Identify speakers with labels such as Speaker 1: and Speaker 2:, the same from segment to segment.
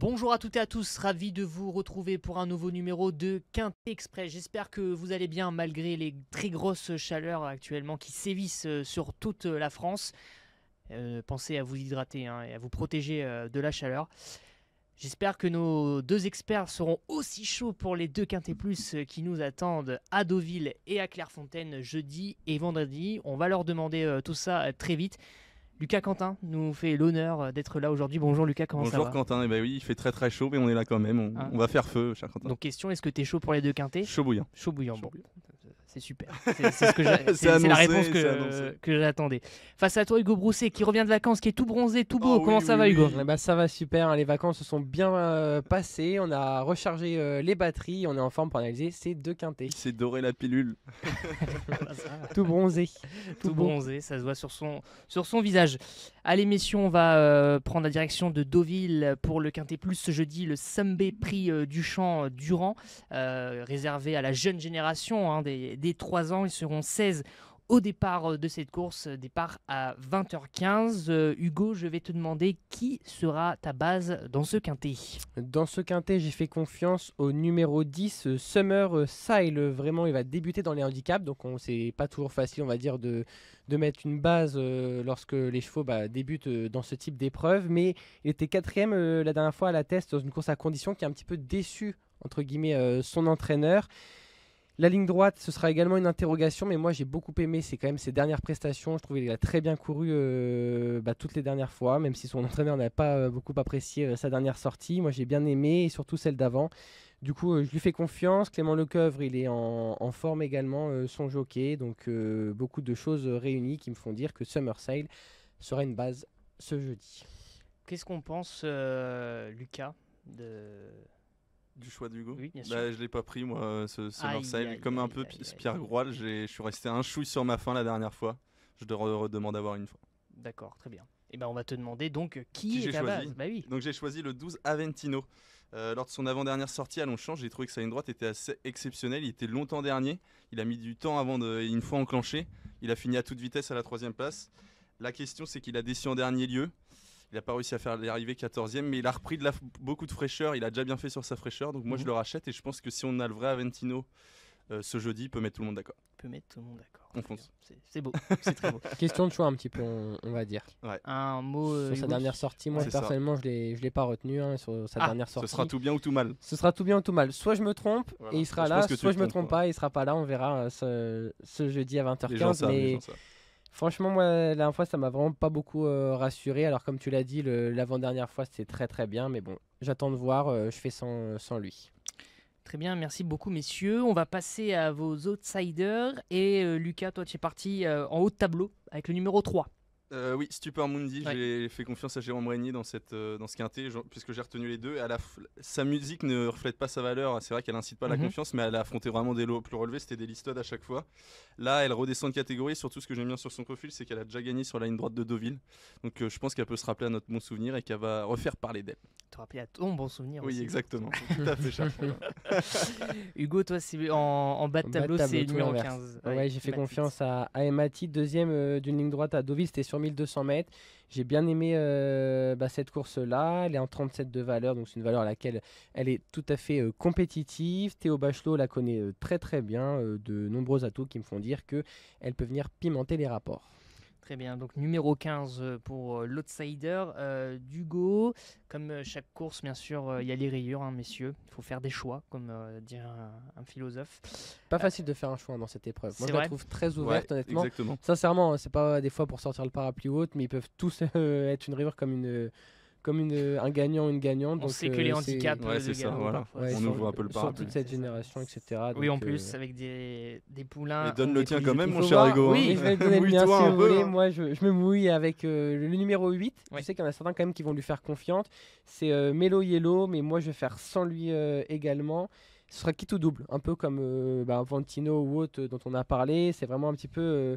Speaker 1: Bonjour à toutes et à tous, ravi de vous retrouver pour un nouveau numéro de Quintet Express. J'espère que vous allez bien malgré les très grosses chaleurs actuellement qui sévissent sur toute la France. Pensez à vous hydrater et à vous protéger de la chaleur. J'espère que nos deux experts seront aussi chauds pour les deux Quintet Plus qui nous attendent à Deauville et à Clairefontaine jeudi et vendredi. On va leur demander tout ça très vite. Lucas Quentin nous fait l'honneur d'être là aujourd'hui. Bonjour Lucas, comment ça va?
Speaker 2: Bonjour Quentin, eh ben oui, il fait très très chaud mais on est là quand même, on va faire feu cher Quentin.
Speaker 1: Donc question, est-ce que tu es chaud pour les deux quintés?
Speaker 2: Chaud bouillant.
Speaker 1: Chaud bouillant,
Speaker 2: Chaud
Speaker 1: bon.
Speaker 2: bouillant.
Speaker 1: C'est super, c'est la réponse que j'attendais. Face à toi Hugo Brousset qui revient de vacances, qui est tout bronzé, tout beau, comment ça va Hugo?
Speaker 3: Ça va super, les vacances se sont bien passées, on a rechargé les batteries, on est en forme pour analyser ces deux quintés.
Speaker 2: Il s'est doré la pilule.
Speaker 3: Tout bronzé.
Speaker 1: Tout bronzé, ça se voit sur son visage. Allez messieurs, on va prendre la direction de Deauville pour le Quintet Plus ce jeudi, le Sambé Prix du Champ Durand, réservé à la jeune génération des 3 ans. Ils seront 16 au départ de cette course, départ à 20h15. Hugo, je vais te demander qui sera ta base dans ce quintet.
Speaker 3: Dans ce quintet, j'ai fait confiance au numéro 10, Summer Sile. Vraiment, il va débuter dans les handicaps, donc c'est pas toujours facile, on va dire, de mettre une base lorsque les chevaux débutent dans ce type d'épreuve. Mais il était 4e la dernière fois à la test dans une course à condition qui a un petit peu déçu, entre guillemets, son entraîneur. La ligne droite, ce sera également une interrogation, mais moi j'ai beaucoup aimé ses dernières prestations. Je trouvais qu'il a très bien couru toutes les dernières fois, même si son entraîneur n'a pas beaucoup apprécié sa dernière sortie. Moi j'ai bien aimé, et surtout celle d'avant. Du coup, je lui fais confiance. Clément Lecoeuvre, il est en forme également, son jockey. Donc beaucoup de choses réunies qui me font dire que Summer Sile sera une base ce jeudi.
Speaker 1: Qu'est-ce qu'on pense, Lucas,
Speaker 2: du choix d'Hugo?
Speaker 1: Oui, bien sûr.
Speaker 2: Je l'ai pas pris moi, ce Summer Sile. Comme un peu Pierre Groal, je suis resté un chouille sur ma fin la dernière fois. Je te redemande d'avoir une fois.
Speaker 1: D'accord, très bien. Et on va te demander donc qui est ta
Speaker 2: choisi.
Speaker 1: base. Oui.
Speaker 2: Donc j'ai choisi le 12 Aventino. Lors de son avant-dernière sortie à Longchamp, j'ai trouvé que sa ligne droite était assez exceptionnelle. Il était longtemps dernier. Il a mis du temps avant une fois enclenché. Il a fini à toute vitesse à la 3e place. La question, c'est qu'il a déçu en dernier lieu. Il n'a pas réussi à faire l'arrivée 14e, mais il a repris beaucoup de fraîcheur. Il a déjà bien fait sur sa fraîcheur. Donc moi, je le rachète et je pense que si on a le vrai Aventino ce jeudi, il peut mettre tout le monde d'accord.
Speaker 1: On fonce. C'est beau, c'est très beau.
Speaker 3: Question de choix un petit peu, on va dire.
Speaker 2: Ouais.
Speaker 1: Un mot
Speaker 3: sur sa dernière sortie, moi personnellement, je l'ai pas retenu sur sa dernière sortie.
Speaker 2: Ce sera tout bien ou tout mal.
Speaker 3: Ce sera tout bien ou tout mal. Soit je me trompe et il sera là, soit je me trompe pas et il sera pas là. On verra ce jeudi à 20h15. Mais franchement, moi, la dernière fois, ça m'a vraiment pas beaucoup rassuré. Alors, comme tu l'as dit, l'avant-dernière fois, c'était très très bien. Mais bon, j'attends de voir. Je fais sans lui.
Speaker 1: Très bien, merci beaucoup, messieurs. On va passer à vos outsiders. Et Lucas, toi, tu es parti en haut de tableau avec le numéro 3.
Speaker 2: Oui, Stupor Mundi, j'ai fait confiance à Jérôme Régnier dans ce quintet, puisque j'ai retenu les deux. Sa musique ne reflète pas sa valeur, c'est vrai qu'elle incite pas à la confiance, mais elle a affronté vraiment des lots plus relevés, c'était des listodes à chaque fois. Là, elle redescend de catégorie, surtout ce que j'aime bien sur son profil, c'est qu'elle a déjà gagné sur la ligne droite de Deauville. Donc je pense qu'elle peut se rappeler à notre bon souvenir et qu'elle va refaire parler d'elle.
Speaker 1: Te rappeler à ton bon souvenir aussi.
Speaker 2: Oui, exactement, tout à fait, cher.
Speaker 1: Hugo, toi, c'est en bas de tableau, c'est le numéro 15.
Speaker 3: Ouais, j'ai fait confiance à Emati, deuxième d'une ligne droite à Deauville, c'était sur 1200 mètres. J'ai bien aimé cette course-là. Elle est en 37 de valeur, donc c'est une valeur à laquelle elle est tout à fait compétitive. Théo Bachelot la connaît très très bien, de nombreux atouts qui me font dire qu'elle peut venir pimenter les rapports.
Speaker 1: Très bien, donc numéro 15 pour l'outsider d'Hugo. Comme chaque course, bien sûr, il y a les rayures, messieurs. Il faut faire des choix, comme dirait un philosophe.
Speaker 3: Pas facile de faire un choix dans cette épreuve. Moi, je la trouve très ouverte, honnêtement.
Speaker 2: Exactement.
Speaker 3: Sincèrement, c'est pas des fois pour sortir le parapluie haute, mais ils peuvent tous être une rayure comme un gagnant, une gagnante.
Speaker 1: On sait que les handicaps
Speaker 2: c'est ça, voilà.
Speaker 3: On
Speaker 2: ouvre un peu le parapluie.
Speaker 3: Sur toute cette génération, etc.
Speaker 1: Oui, donc, en plus, avec des poulains.
Speaker 2: Et donne le tien quand même, mon cher Hugo.
Speaker 3: Oui, je vais donner le mien si vous voulez. Moi, je me mouille avec le numéro 8. Je sais qu'il y en a certains quand même qui vont lui faire confiance. C'est Melo Yellow, mais moi, je vais faire sans lui également. Ce sera quitte ou double, un peu comme Vantino ou autre dont on a parlé. C'est vraiment un petit peu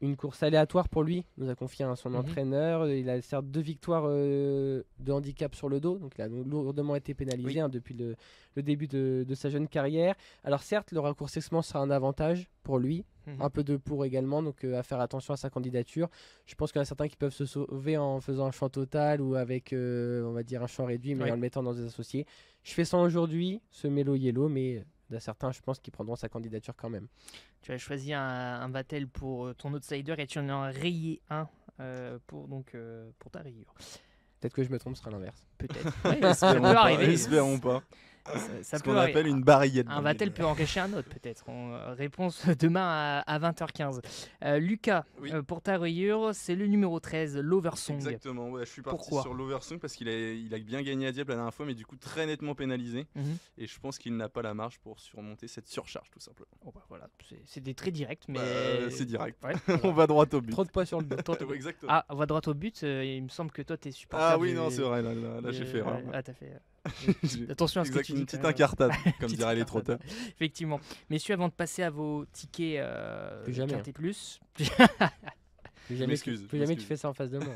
Speaker 3: une course aléatoire pour lui, nous a confié son entraîneur. Il a certes 2 victoires de handicap sur le dos, donc il a lourdement été pénalisé depuis le début de sa jeune carrière. Alors certes, le raccourcissement sera un avantage pour lui, un peu de pour également, donc à faire attention à sa candidature. Je pense qu'il y en a certains qui peuvent se sauver en faisant un champ total ou avec, on va dire, un champ réduit, mais en le mettant dans des associés. Je fais ça aujourd'hui, ce Melo Yellow, mais il y a certains, je pense, qui prendront sa candidature quand même.
Speaker 1: Tu as choisi un Vatel pour ton outsider et tu en as rayé un pour ta rayure.
Speaker 3: Peut-être que je me trompe, ce sera l'inverse.
Speaker 1: Peut-être. Ouais, ça peut arriver.
Speaker 2: Espérons pas.
Speaker 1: Ça
Speaker 2: Ce qu'on appelle une barillette.
Speaker 1: Un Vatel peut en cacher un autre, peut-être. Réponse demain à 20h15. Lucas, pour ta rayure, c'est le numéro 13, l'Oversong.
Speaker 2: Exactement, ouais, je suis parti
Speaker 1: Pourquoi
Speaker 2: sur l'Oversong parce qu'il a bien gagné à Dieppe la dernière fois, mais du coup très nettement pénalisé. Et je pense qu'il n'a pas la marge pour surmonter cette surcharge, tout simplement.
Speaker 1: Oh bah voilà, c'était très direct, mais.
Speaker 2: C'est direct.
Speaker 1: Ouais,
Speaker 2: on va droit au but.
Speaker 3: Trop de poids sur le dos.
Speaker 2: Exactement.
Speaker 1: Ah, on va droit au but. Il me semble que toi, t'es supporter.
Speaker 2: Ah oui, non, c'est vrai, là j'ai fait erreur.
Speaker 1: Ah, t'as fait. Attention à ce que tu dis.
Speaker 2: Une petite incartade, comme diraient les trotteurs.
Speaker 1: Effectivement. Messieurs, avant de passer à vos tickets
Speaker 3: Quintet
Speaker 1: Plus.
Speaker 3: Plus jamais tu fais ça en face de moi.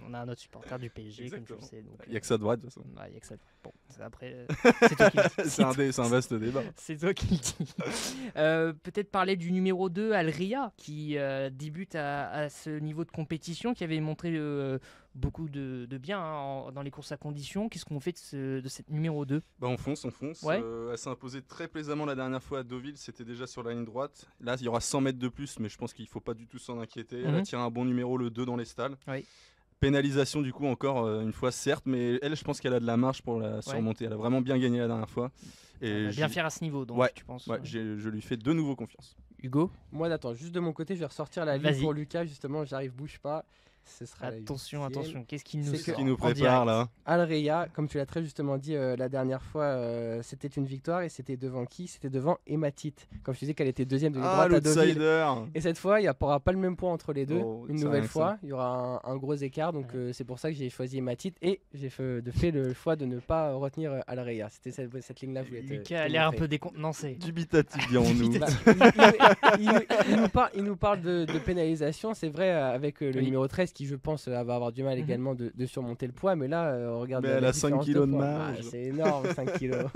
Speaker 1: On a un autre supporter du PSG, comme tu le sais.
Speaker 2: Il n'y a que ça de droite, de toute façon.
Speaker 1: Il y a que ça. Bon, après, c'est toi qui le dis.
Speaker 2: C'est un vaste débat.
Speaker 1: C'est toi qui le dis. Peut-être parler du numéro 2, Alria, qui débute à ce niveau de compétition, qui avait montré beaucoup de bien dans les courses à conditions. Qu'est-ce qu'on fait de cette numéro 2 ?
Speaker 2: On fonce.
Speaker 1: Ouais.
Speaker 2: Elle s'est imposée très plaisamment la dernière fois à Deauville, c'était déjà sur la ligne droite. Là, il y aura 100 mètres de plus, mais je pense qu'il ne faut pas du tout s'en inquiéter. Elle a tiré un bon numéro, le 2 dans les stalles.
Speaker 1: Oui.
Speaker 2: Pénalisation du coup encore une fois, certes, mais elle, je pense qu'elle a de la marge pour la surmonter. Elle a vraiment bien gagné la dernière fois. Et
Speaker 1: elle va bien faire à ce niveau, donc tu penses.
Speaker 2: Ouais, je lui fais de nouveau confiance.
Speaker 1: Hugo ?
Speaker 3: Moi, attends, juste de mon côté, je vais ressortir la ligne pour Lucas, justement, j'arrive, bouge pas. Ce sera
Speaker 1: attention, qu'est-ce qu'il
Speaker 2: nous prépare là ?
Speaker 3: Alreya, comme tu l'as très justement dit la dernière fois, c'était une victoire et c'était devant qui ? C'était devant Hématite. Comme je disais qu'elle était deuxième de ligne droite à Deauville. Et cette fois, il n'y aura pas le même point entre les deux. Une nouvelle fois, il y aura un gros écart. Donc c'est pour ça que j'ai choisi Hématite et j'ai fait le choix de ne pas retenir Alreya. C'était cette ligne-là.
Speaker 1: Lucas a l'air un peu décontenancé.
Speaker 2: Dubitatif, dirons-nous.
Speaker 3: Il nous parle de pénalisation. C'est vrai, avec le numéro 13 qui, je pense, va avoir du mal également de surmonter le poids. Mais là, regarde.
Speaker 2: Mais elle a 5 kilos de marge.
Speaker 3: C'est énorme, 5 kilos.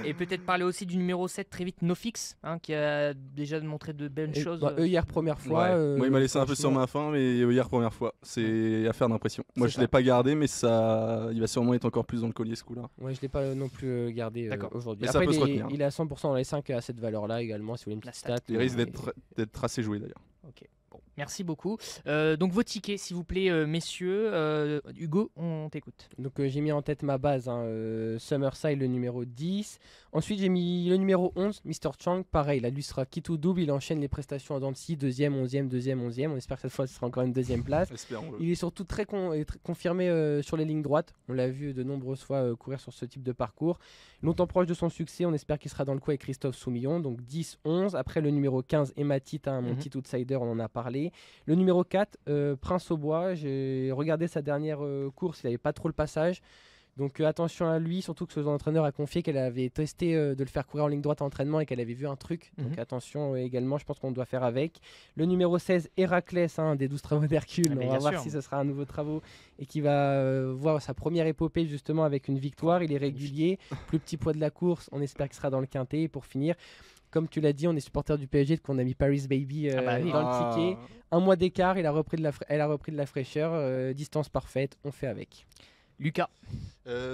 Speaker 1: Et peut-être parler aussi du numéro 7, très vite, Nofix, qui a déjà montré de belles choses.
Speaker 3: Hier, première fois.
Speaker 2: Moi, il m'a laissé un peu sur ma faim, mais hier, première fois. C'est affaire d'impression. Moi, je ne l'ai pas gardé, mais il va sûrement être encore plus dans le collier ce coup-là.
Speaker 3: Ouais, je ne l'ai pas non plus gardé aujourd'hui.
Speaker 2: Après,
Speaker 3: il est à 100% dans les 5 à cette valeur-là également, si vous voulez une petite stat.
Speaker 2: Il risque d'être assez joué d'ailleurs.
Speaker 1: Ok. Bon, merci beaucoup. Donc vos tickets, s'il vous plaît, messieurs. Hugo, on t'écoute.
Speaker 3: Donc j'ai mis en tête ma base, Summerside, le numéro 10. Ensuite j'ai mis le numéro 11, Mr. Chang. Pareil, là lui sera qui tout double, il enchaîne les prestations en dents de scie, deuxième, 11e. On espère que cette fois ce sera encore une deuxième place. Il est surtout très confirmé sur les lignes droites. On l'a vu de nombreuses fois courir sur ce type de parcours. Longtemps proche de son succès, on espère qu'il sera dans le coup avec Christophe Soumillon. Donc 10, 11. Après le numéro 15, Hématite, mon petit outsider, on en a parlé. Le numéro 4, Prince au Bois. J'ai regardé sa dernière course, il n'avait pas trop le passage. Donc attention à lui, surtout que son entraîneur a confié qu'elle avait testé de le faire courir en ligne droite en entraînement et qu'elle avait vu un truc. Donc attention également, je pense qu'on doit faire avec. Le numéro 16, Héraclès, des 12 travaux d'Hercule. On va voir si ce sera un nouveau travaux et qui va voir sa première épopée justement avec une victoire. Il est régulier, plus petit poids de la course, on espère qu'il sera dans le quintet. Et pour finir, comme tu l'as dit, on est supporter du PSG, qu'on a mis Paris Baby dans le ticket. Un mois d'écart, elle a repris de la fraîcheur, distance parfaite, on fait avec.
Speaker 1: Lucas.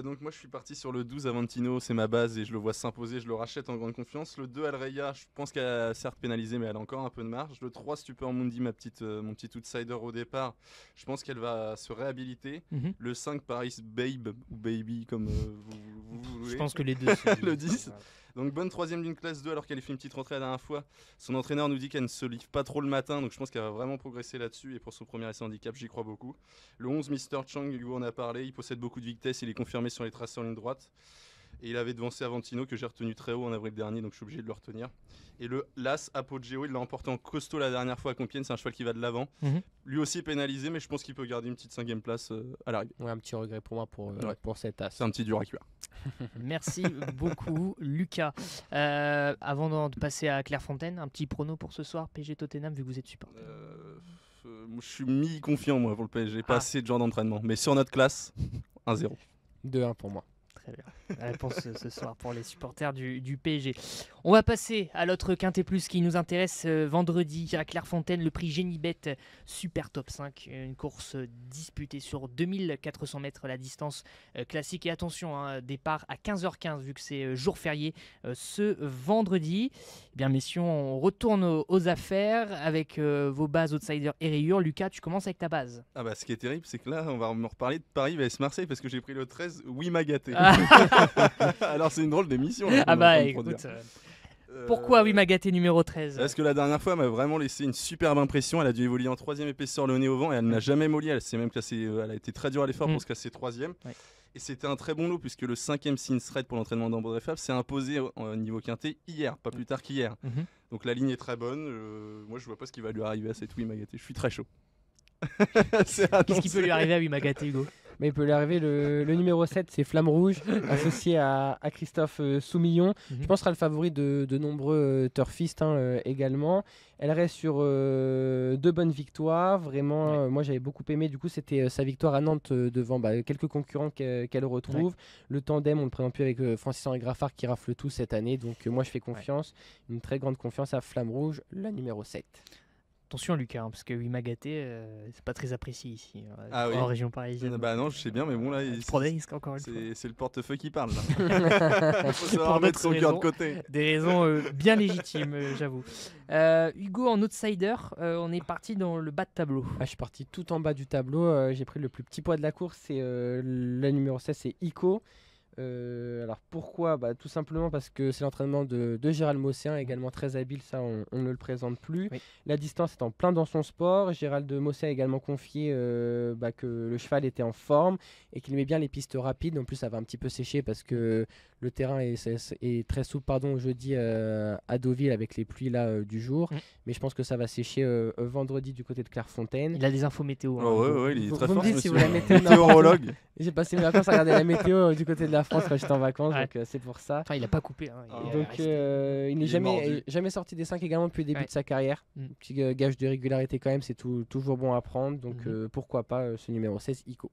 Speaker 2: Donc moi je suis parti sur le 12 Aventino, c'est ma base et je le vois s'imposer, je le rachète en grande confiance. Le 2 Alreya, je pense qu'elle a certes pénalisé mais elle a encore un peu de marge. Le 3 Super Mundi, mon petit outsider au départ, je pense qu'elle va se réhabiliter. Le 5 Paris Babe ou Baby comme vous voulez.
Speaker 1: Je pense que les deux.
Speaker 2: Le 10. Donc bonne troisième d'une classe 2 alors qu'elle a fait une petite rentrée la dernière fois. Son entraîneur nous dit qu'elle ne se livre pas trop le matin, donc je pense qu'elle va vraiment progresser là-dessus. Et pour son premier essai handicap, j'y crois beaucoup. Le 11, Mr. Chang, Hugo en a parlé, il possède beaucoup de vitesse, il est confirmé sur les tracés en ligne droite. Et il avait devancé Aventino que j'ai retenu très haut en avril dernier, donc je suis obligé de le retenir. Et le Las Apogeo, il l'a emporté en costaud la dernière fois à Compiègne, c'est un cheval qui va de l'avant. Lui aussi est pénalisé, mais je pense qu'il peut garder une petite 5e place à l'arrivée.
Speaker 3: Ouais, un petit regret pour moi pour cet As.
Speaker 2: C'est un petit dur à cuire.
Speaker 1: Merci beaucoup Lucas. Avant de passer à Clairefontaine, un petit prono pour ce soir, PSG Tottenham, vu que vous êtes supporter.
Speaker 2: Je suis mi-confiant moi pour le PSG, pas assez de genre d'entraînement. Mais sur notre classe, 1-0.
Speaker 3: 2-1 pour moi.
Speaker 1: Très bien. La réponse ce soir pour les supporters du PSG. On va passer à l'autre Quintet Plus qui nous intéresse vendredi à Clairefontaine, le prix Génibet Super Top 5, une course disputée sur 2400 mètres la distance classique. Et attention, départ à 15h15 vu que c'est jour férié ce vendredi. Eh bien messieurs, on retourne aux affaires avec vos bases outsiders et rayures. Lucas, tu commences avec ta base.
Speaker 2: Ah bah ce qui est terrible, c'est que là, on va me reparler de Paris vs Marseille parce que j'ai pris le 13, oui m'a gâté. Alors c'est une drôle d'émission. Là,
Speaker 1: Ah bah écoute, pourquoi oui m'a gâté numéro 13?
Speaker 2: Parce que la dernière fois, elle m'a vraiment laissé une superbe impression. Elle a dû évoluer en 3ème épaisseur le nez au vent et elle n'a jamais molli. Elle s'est même classée, elle a été très dure à l'effort pour se classer 3ème. Ouais. Et c'était un très bon lot puisque le 5ème Sinsred pour l'entraînement d'André Fabre s'est imposé au niveau quintet hier, pas plus tard qu'hier. Donc la ligne est très bonne. Moi je vois pas ce qui va lui arriver à cette oui m'a gâté. Je suis très chaud.
Speaker 1: Qu'est-ce qui peut lui arriver à oui m'a gâté, Hugo?
Speaker 3: Mais il peut lui arriver le numéro 7, c'est Flamme Rouge, associé à Christophe Soumillon. Je pense que sera le favori de nombreux turfistes également. Elle reste sur 2 bonnes victoires. Vraiment, moi j'avais beaucoup aimé. Du coup, c'était sa victoire à Nantes devant quelques concurrents qu'elle retrouve. Le tandem, on le présente plus avec Francis-Henri Graffard qui rafle tout cette année. Donc moi je fais confiance, une très grande confiance à Flamme Rouge, la numéro 7.
Speaker 1: Attention Lucas, parce que oui m'a gâté, c'est pas très apprécié ici,
Speaker 2: en
Speaker 1: région parisienne.
Speaker 2: Bah non, je sais bien, mais bon là,
Speaker 1: prend des risques encore une fois.
Speaker 2: C'est le portefeuille qui parle là. Il faut savoir mettre son cœur de côté.
Speaker 1: Des raisons bien légitimes, j'avoue. Hugo, en outsider, on est parti dans le bas de tableau.
Speaker 3: Je suis parti tout en bas du tableau. J'ai pris le plus petit poids de la course, c'est la numéro 16, c'est Ico. Alors pourquoi? Tout simplement parce que c'est l'entraînement de Gérald Mosséen, également très habile, ça on ne le présente plus. La distance est en plein dans son sport. Gérald Mosséen a également confié que le cheval était en forme et qu'il aimait bien les pistes rapides. En plus ça va un petit peu sécher parce que le terrain est très souple jeudi à Deauville avec les pluies là, du jour. Mais je pense que ça va sécher vendredi du côté de Clairefontaine.
Speaker 1: Il a des infos météo.
Speaker 2: Il est très fort.
Speaker 3: Vous me dites si vous la mettez
Speaker 2: météorologue.
Speaker 3: J'ai passé mes vacances à regarder la météo du côté de la France quand j'étais en vacances, donc c'est pour ça.
Speaker 1: Enfin, il n'a pas coupé.
Speaker 3: Il n'est jamais sorti des 5 également depuis le début de sa carrière. Petit gage de régularité quand même, c'est toujours bon à prendre. Donc pourquoi pas ce numéro 16, Ico.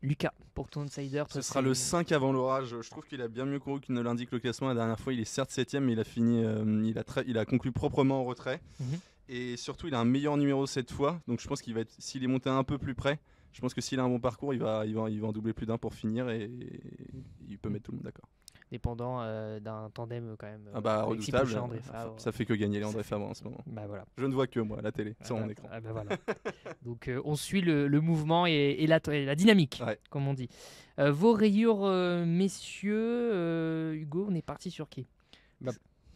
Speaker 1: Lucas, pour ton outsider,
Speaker 2: ce sera le 5 avant l'orage. Je trouve qu'il a bien mieux couru qu'il ne l'indique le classement. La dernière fois, il est certes 7ème, mais il a fini, il a conclu proprement en retrait. Et surtout, il a un meilleur numéro cette fois. Donc je pense qu'il va être, s'il est monté un peu plus près, je pense que s'il a un bon parcours, il va en doubler plus d'un pour finir et il peut mettre tout le monde d'accord.
Speaker 1: Dépendant d'un tandem quand même.
Speaker 2: Redoutable. Ça fait que gagner les André Fabre en ce moment.
Speaker 1: Voilà.
Speaker 2: Je ne vois que moi à la télé, sur mon écran.
Speaker 1: Voilà. Donc on suit le mouvement et la dynamique, comme on dit. Vos rayures, messieurs, Hugo, on est parti sur qui?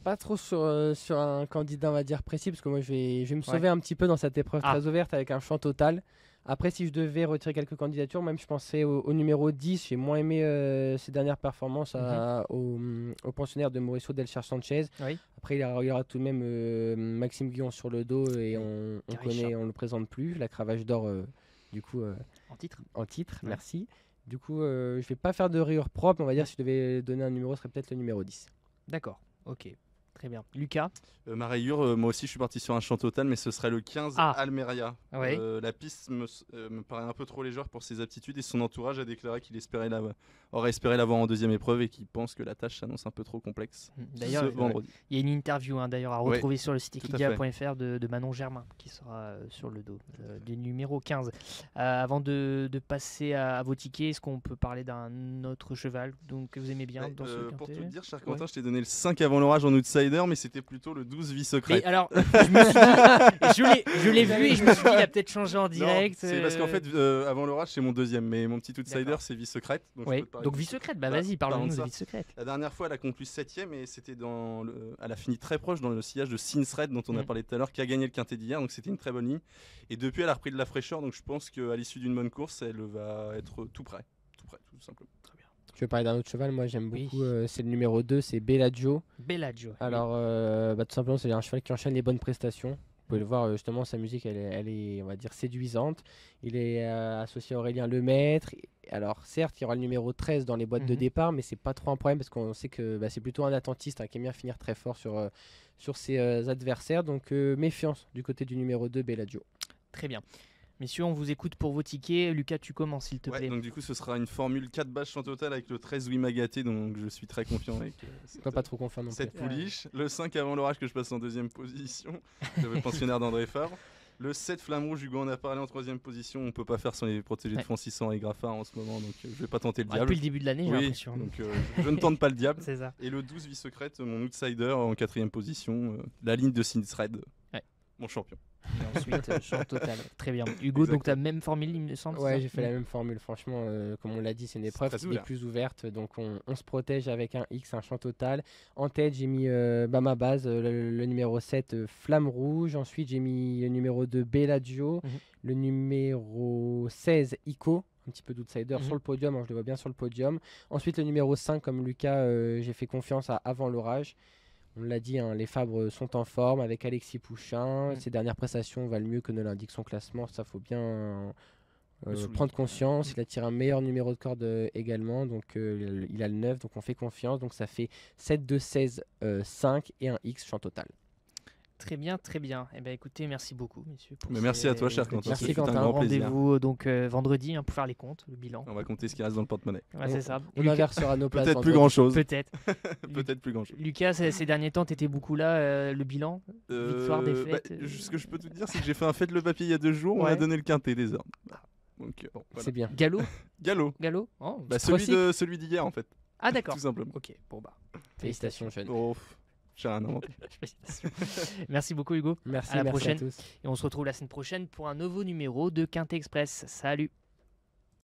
Speaker 3: Pas trop sur un candidat, on va dire, précis, parce que moi je vais me sauver un petit peu dans cette épreuve très ouverte avec un champ total. Après, si je devais retirer quelques candidatures, même je pensais au numéro 10. J'ai moins aimé ses dernières performances au pensionnaire de Mauricio Del Cher Sanchez. Après, il y aura tout de même Maxime Guillon sur le dos et on ne le présente plus. La cravache d'or, du coup, en titre, merci. Du coup, je ne vais pas faire de rayures propres. On va dire si je devais donner un numéro, ce serait peut-être le numéro 10.
Speaker 1: D'accord, ok. Très bien. Lucas?
Speaker 2: Ma rayure, moi aussi je suis parti sur un champ total, mais ce serait le 15 Almeria. La piste me paraît un peu trop légère pour ses aptitudes et son entourage a déclaré qu'il aurait espéré l'avoir en deuxième épreuve et qu'il pense que la tâche s'annonce un peu trop complexe.
Speaker 1: D'ailleurs, vendredi. Il y a une interview d'ailleurs à retrouver sur le site equidia.fr de Manon Germain qui sera sur le dos du numéro 15. Avant de passer à vos tickets, est-ce qu'on peut parler d'un autre cheval que vous aimez bien dans ce
Speaker 2: pour te le dire, cher Quentin, je t'ai donné le 5 avant l'orage en outsider, mais c'était plutôt le 12 vie secrète.
Speaker 1: Alors, je me suis dit, je l'ai vu et je me suis dit, il a peut-être changé en direct.
Speaker 2: C'est parce qu'en fait, avant l'orage, c'est mon deuxième, mais mon petit outsider, c'est vie secrète.
Speaker 1: Donc vie secrète, vas-y, parlons-nous de vie secrète.
Speaker 2: La dernière fois, elle a conclu 7ème et c'était elle a fini très proche dans le sillage de Sinsred, dont on a parlé tout à l'heure, qui a gagné le quintet d'hier, donc c'était une très bonne ligne. Et depuis, elle a repris de la fraîcheur, donc je pense qu'à l'issue d'une bonne course, elle va être tout près, tout simplement.
Speaker 3: Je vais parler d'un autre cheval, moi j'aime beaucoup, c'est le numéro 2, c'est Bellagio. Alors, tout simplement, c'est un cheval qui enchaîne les bonnes prestations. Vous pouvez le voir, justement, sa musique, elle est, on va dire, séduisante. Il est associé à Aurélien Lemaître. Alors, certes, il y aura le numéro 13 dans les boîtes de départ, mais c'est pas trop un problème parce qu'on sait que c'est plutôt un attentiste qui aime bien finir très fort sur ses adversaires. Donc, méfiance du côté du numéro 2, Bellagio.
Speaker 1: Très bien. Messieurs, on vous écoute pour vos tickets. Lucas, tu commences s'il te
Speaker 2: Ouais,
Speaker 1: plaît.
Speaker 2: donc du coup, ce sera une formule 4 bâches en total avec le 13 Wimagaté, donc je suis très confiant avec
Speaker 3: Pas trop confiant non plus.
Speaker 2: 7 pouliches. Le 5 avant l'orage que je passe en deuxième position, le pensionnaire d'André Favre. Le 7 Flamme Rouge, Hugo en a parlé en troisième position. On peut pas faire sans les protégés de Francis et Graffard en ce moment, donc je vais pas tenter le diable.
Speaker 1: Depuis le début de l'année, j'ai
Speaker 2: Oui,
Speaker 1: l'impression.
Speaker 2: donc je ne tente pas le diable.
Speaker 1: C'est ça.
Speaker 2: Et le 12 Vie Secrète, mon outsider en quatrième position, la ligne de Sinthred,
Speaker 1: Ouais.
Speaker 2: mon champion.
Speaker 1: Et ensuite, chant total. Très bien. Hugo, donc tu as même formule, il me semble.
Speaker 3: Ouais,
Speaker 1: c'est ça
Speaker 3: j'ai fait la même formule. Franchement, comme on l'a dit, c'est une épreuve
Speaker 2: très
Speaker 3: qui est
Speaker 2: ouvert.
Speaker 3: plus ouverte. Donc, on se protège avec un X, un champ total. En tête, j'ai mis ma base, le numéro 7, Flamme Rouge. Ensuite, j'ai mis le numéro 2, Bellagio. Le numéro 16, Ico. Un petit peu d'outsider sur le podium. Je le vois bien sur le podium. Ensuite, le numéro 5, comme Lucas, j'ai fait confiance à Avant l'orage. On l'a dit, hein, les Fabres sont en forme avec Alexis Pouchin. Ses dernières prestations valent mieux que ne l'indique son classement. Ça, faut bien prendre conscience. Il a tiré un meilleur numéro de corde également. Donc, il a le 9. Donc, on fait confiance. Donc, ça fait 7, 2, 16, 5 et un X champ total.
Speaker 1: Très bien, très bien. Eh ben, écoutez, merci beaucoup, messieurs.
Speaker 2: Mais merci à toi, cher Quentin.
Speaker 3: Merci,
Speaker 2: Ce fut un
Speaker 3: Quentin.
Speaker 2: grand plaisir.
Speaker 1: Rendez-vous donc vendredi pour faire les comptes, le bilan.
Speaker 2: On va compter ce qui reste dans le porte-monnaie.
Speaker 1: Ouais, c'est ça.
Speaker 3: On inversera nos places.
Speaker 2: Peut-être plus
Speaker 3: vendredi.
Speaker 2: grand chose.
Speaker 1: Peut-être.
Speaker 2: Peut-être plus grand chose.
Speaker 1: Lucas, ces derniers temps, tu étais beaucoup là. Le bilan Victoire, défaite
Speaker 2: Ce que je peux te dire, c'est que j'ai fait un fait le papier il y a 2 jours. On
Speaker 1: Ouais.
Speaker 2: m'a donné le quintet des ordres. Donc, bon, voilà.
Speaker 3: C'est bien.
Speaker 1: Gallo
Speaker 2: Gallo.
Speaker 1: Gallo Oh,
Speaker 2: Bah,
Speaker 1: c'est possible.
Speaker 2: celui d'hier en fait.
Speaker 1: Ah, d'accord.
Speaker 2: Tout simplement.
Speaker 1: Ok, bon bah.
Speaker 3: Félicitations, jeune.
Speaker 2: Oh, j'ai rien inventé.
Speaker 1: Merci beaucoup, Hugo.
Speaker 3: Merci,
Speaker 1: À la
Speaker 3: merci
Speaker 1: prochaine.
Speaker 3: à tous.
Speaker 1: Et on se retrouve la semaine prochaine pour un nouveau numéro de Quintet Express. Salut!